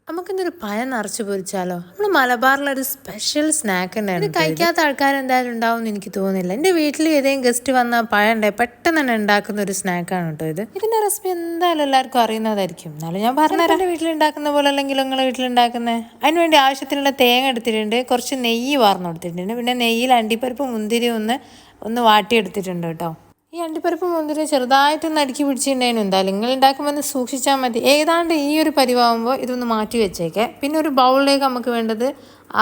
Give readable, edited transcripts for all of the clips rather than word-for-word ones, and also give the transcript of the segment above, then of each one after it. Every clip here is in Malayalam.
നമുക്കിന്നൊരു പഴം നിറച്ച് പൊരിച്ചാലോ? നമ്മൾ മലബാറിലൊരു സ്പെഷ്യൽ സ്നാക്ക് ഉണ്ടായിരുന്നു. ഇത് കഴിക്കാത്ത ആൾക്കാരെന്തായാലും ഉണ്ടാവും എന്ന് എനിക്ക് തോന്നുന്നില്ല. എൻ്റെ വീട്ടിൽ ഏതെങ്കിലും ഗസ്റ്റ് വന്നാൽ പഴം ഉണ്ടായി പെട്ടെന്ന് തന്നെ ഉണ്ടാക്കുന്ന ഒരു സ്നാക്കാണ് കേട്ടോ ഇത്. ഇതിൻ്റെ റെസിപ്പി എന്തായാലും എല്ലാവർക്കും അറിയുന്നതായിരിക്കും. എന്നാലും ഞാൻ പറഞ്ഞുതരാം. എൻ്റെ വീട്ടിലുണ്ടാക്കുന്ന പോലെ അല്ലെങ്കിൽ നിങ്ങളുടെ വീട്ടിലുണ്ടാക്കുന്നത്. അതിന് വേണ്ടി ആവശ്യത്തിനുള്ള തേങ്ങ എടുത്തിട്ടുണ്ട്, കുറച്ച് നെയ്യ് വാർന്നു കൊടുത്തിട്ടുണ്ട്, പിന്നെ നെയ്യിൽ അണ്ടിപ്പരിപ്പ് മുന്തിരി ഒന്ന് വാട്ടിയെടുത്തിട്ടുണ്ട് കേട്ടോ. ഈ അണ്ടിപ്പരിപ്പ് മുന്തിരി ചെറുതായിട്ടൊന്ന് അടുക്കി പിടിച്ചിട്ടുണ്ടായിരുന്നു. എന്തായാലും നിങ്ങൾ ഉണ്ടാക്കുമ്പോൾ ഒന്ന് സൂക്ഷിച്ചാൽ മതി. ഏതാണ്ട് ഈ ഒരു പരിവാകുമ്പോൾ ഇതൊന്ന് മാറ്റി വെച്ചേക്കെ. പിന്നെ ഒരു ബൗളിലേക്ക് നമുക്ക് വേണ്ടത്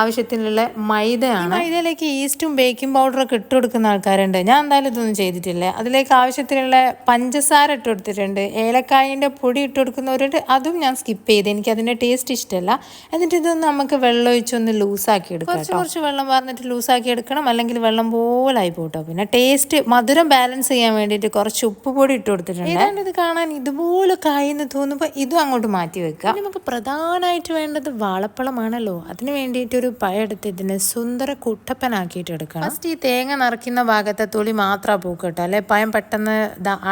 ആവശ്യത്തിനുള്ള മൈദയാണ്. മൈദയിലേക്ക് ഈസ്റ്റും ബേക്കിംഗ് പൗഡറൊക്കെ ഇട്ട് കൊടുക്കുന്ന ആൾക്കാരുണ്ട്. ഞാൻ എന്തായാലും ഇതൊന്നും ചെയ്തിട്ടില്ല. അതിലേക്ക് ആവശ്യത്തിനുള്ള പഞ്ചസാര ഇട്ട് കൊടുത്തിട്ടുണ്ട്, ഏലക്കായൻ്റെ പൊടി ഇട്ട് കൊടുക്കുന്നവരുണ്ട്. അതും ഞാൻ സ്കിപ്പ് ചെയ്ത്, എനിക്ക് അതിൻ്റെ ടേസ്റ്റ് ഇഷ്ടമല്ല. എന്നിട്ട് ഇതൊന്ന് നമുക്ക് വെള്ളം ഒഴിച്ചൊന്ന് ലൂസാക്കി എടുക്കാം. കുറച്ച് വെള്ളം പറഞ്ഞിട്ട് ലൂസാക്കി എടുക്കണം, അല്ലെങ്കിൽ വെള്ളം പോലായി പോട്ടോ. പിന്നെ ടേസ്റ്റ് മധുരം ബാലൻസ് ചെയ്യാൻ വേണ്ടിയിട്ട് കുറച്ച് ഉപ്പ് പൊടി ഇട്ട് കൊടുത്തിട്ടുണ്ട്. ഏതാണ്ട് ഇത് കാണാൻ ഇതുപോലെ കായെന്ന് തോന്നുമ്പോൾ ഇതും അങ്ങോട്ട് മാറ്റി വെക്കാം. നമുക്ക് പ്രധാനമായിട്ട് വേണ്ടത് വാഴപ്പഴമാണല്ലോ. അതിന് വേണ്ടിയിട്ട് ഒരു പഴം എടുത്ത് ഇതിനെ സുന്ദര കുട്ടപ്പനാക്കിയിട്ട് എടുക്കണം. ഫസ്റ്റ് ഈ തേങ്ങ നിറയ്ക്കുന്ന ഭാഗത്തെ തൊലി മാത്രമാണ് പൂക്കട്ടോ, അല്ലെ പഴം പെട്ടെന്ന്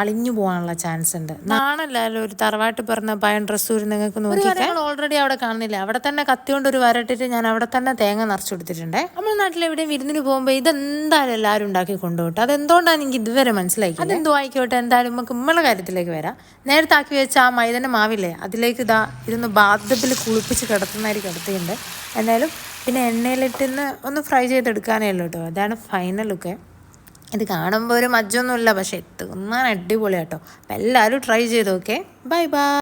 അളിഞ്ഞു പോകാനുള്ള ചാൻസ് ഉണ്ട്. നാണല്ലോ ഒരു തറവാട്ട് പറഞ്ഞ പഴം ഡ്രസ്സൂരി നിങ്ങൾക്ക് നോക്കിയാൽ ഓൾറെഡി അവിടെ കാണുന്നില്ല. അവിടെ തന്നെ കത്തിക്കൊണ്ട് ഒരു വരട്ടിട്ട് ഞാൻ അവിടെ തന്നെ തേങ്ങ നിറച്ചു കൊടുത്തിട്ടുണ്ട്. നമ്മുടെ നാട്ടിൽ എവിടെ വിരുന്നിന് പോകുമ്പോൾ ഇതെന്തായാലും എല്ലാവരും ഉണ്ടാക്കി കൊണ്ടുപോട്ടെ. അതെന്തുകൊണ്ടാണ് എനിക്ക് ഇതുവരെ മനസ്സിലാക്കി. അതെന്തോ ആയിക്കോട്ടെ, എന്തായാലും നമുക്ക് നമ്മളെ കാര്യത്തിലേക്ക് വരാം. നേരത്തെ ആക്കി വെച്ച ആ മൈദന്റെ മാവില്ലേ, അതിലേക്ക് ഇതൊന്ന് ബാത്ടബിൽ കുളിപ്പിച്ച് കിടത്തുന്നതായിട്ട് കിടത്തിയിട്ടുണ്ട്. എന്തായാലും പിന്നെ എണ്ണയിലിട്ടൊന്ന് ഒന്ന് ഫ്രൈ ചെയ്തെടുക്കാനേ ഉള്ളൂ കേട്ടോ. അതാണ് ഫൈനൽ ലുക്ക്. ഇത് കാണുമ്പോൾ ഒരു മജ്ജൊന്നുമില്ല, പക്ഷെ തിന്നാൻ അടിപൊളിയാട്ടോ. അപ്പം എല്ലാവരും ട്രൈ ചെയ്ത് നോക്കേ. Bye bye.